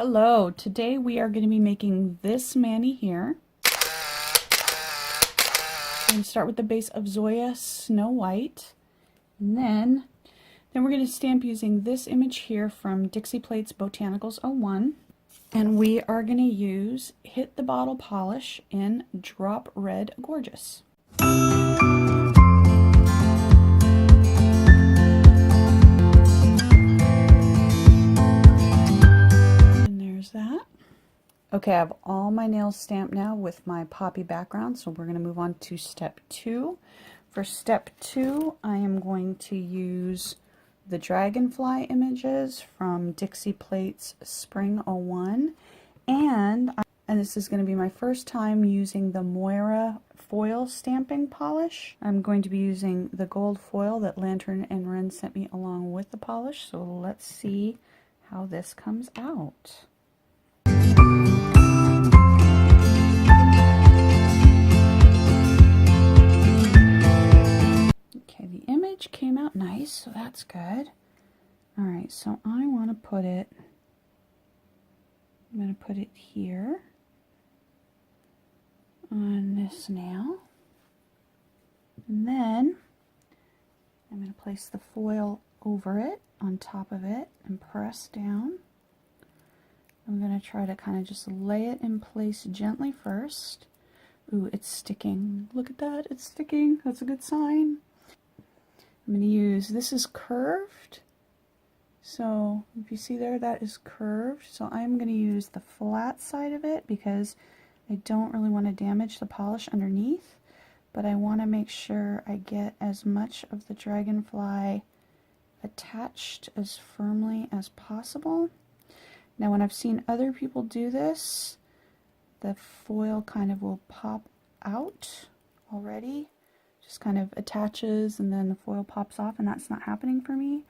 Hello, today we are going to be making this mani here. I'm going to start with the base of Zoya Snow White, and then we're going to stamp using this image here from Dixie Plates Botanicals 01, and we are going to use Hit the Bottle Polish in Drop Red Gorgeous. Okay, I have all my nails stamped now with my poppy background, so we're going to move on to step 2. For step 2, I am going to use the Dragonfly images from Dixie Plates Spring 01, and this is going to be my first time using the Moira foil stamping polish. I'm going to be using the gold foil that Lantern and Ren sent me along with the polish, so let's see how this comes out. Okay, the image came out nice, so that's good. Alright, so I want to put it, I'm going to put it here on this nail. And then I'm going to place the foil over it, on top of it, and press down. I'm going to try to kind of just lay it in place gently first. Ooh, it's sticking. Look at that, it's sticking. That's a good sign. I'm going to use, this is curved, so if you see there, that is curved, so I'm going to use the flat side of it because I don't really want to damage the polish underneath, but I want to make sure I get as much of the Dragonfly attached as firmly as possible. Now when I've seen other people do this, the foil kind of will pop out already. Just kind of attaches and then the foil pops off, and that's not happening for me.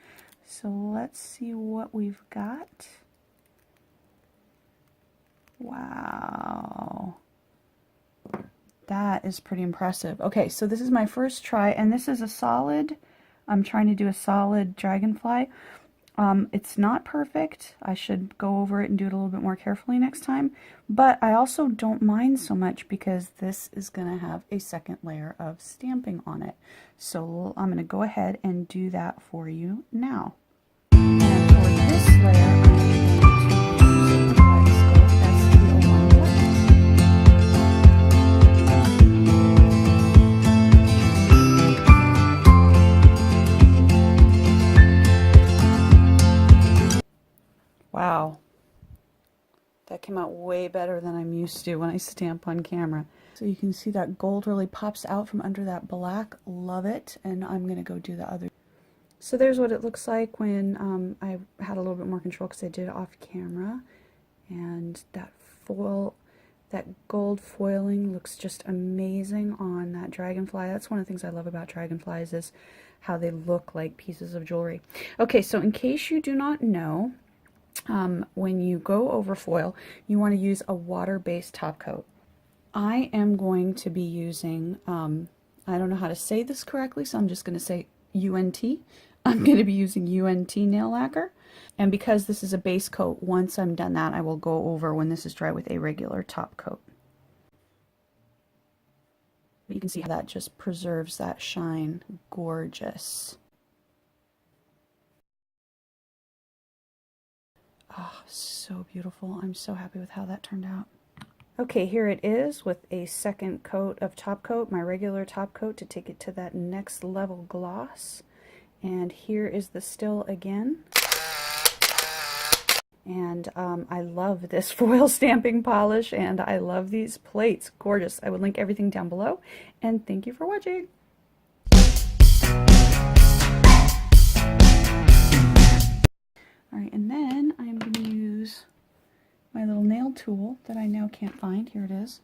So let's see what we've got. Wow. That is pretty impressive. Okay, so this is my first try, and this is a solid, I'm trying to do a solid Dragonfly. It's not perfect. I should go over it and do it a little bit more carefully next time, but I also don't mind so much because this is going to have a second layer of stamping on it. So I'm going to go ahead and do that for you now. And for this layer, I'm going to use the Kaleidoscope ST01 Wow, that came out way better than I'm used to when I stamp on camera. So you can see that gold really pops out from under that black. Love it. And I'm going to go do the other. So there's what it looks like when I had a little bit more control because I did it off camera. And that foil, that gold foiling looks just amazing on that Dragonfly. That's one of the things I love about Dragonflies is how they look like pieces of jewelry. Okay, so in case you do not know, when you go over foil, you want to use a water-based top coat. I am going to be using, I don't know how to say this correctly, so I'm just going to say UNT. I'm going to be using UNT nail lacquer. And because this is a base coat, once I'm done that, I will go over when this is dry with a regular top coat. You can see how that just preserves that shine. Gorgeous. Oh, so beautiful. I'm so happy with how that turned out. Okay, here it is with a second coat of top coat, my regular top coat, to take it to that next level gloss. And here is the still again. And I love this foil stamping polish, and I love these plates. Gorgeous. I will link everything down below, and thank you for watching. Alright, and then I'm going to use my little nail tool that I now can't find. Here it is.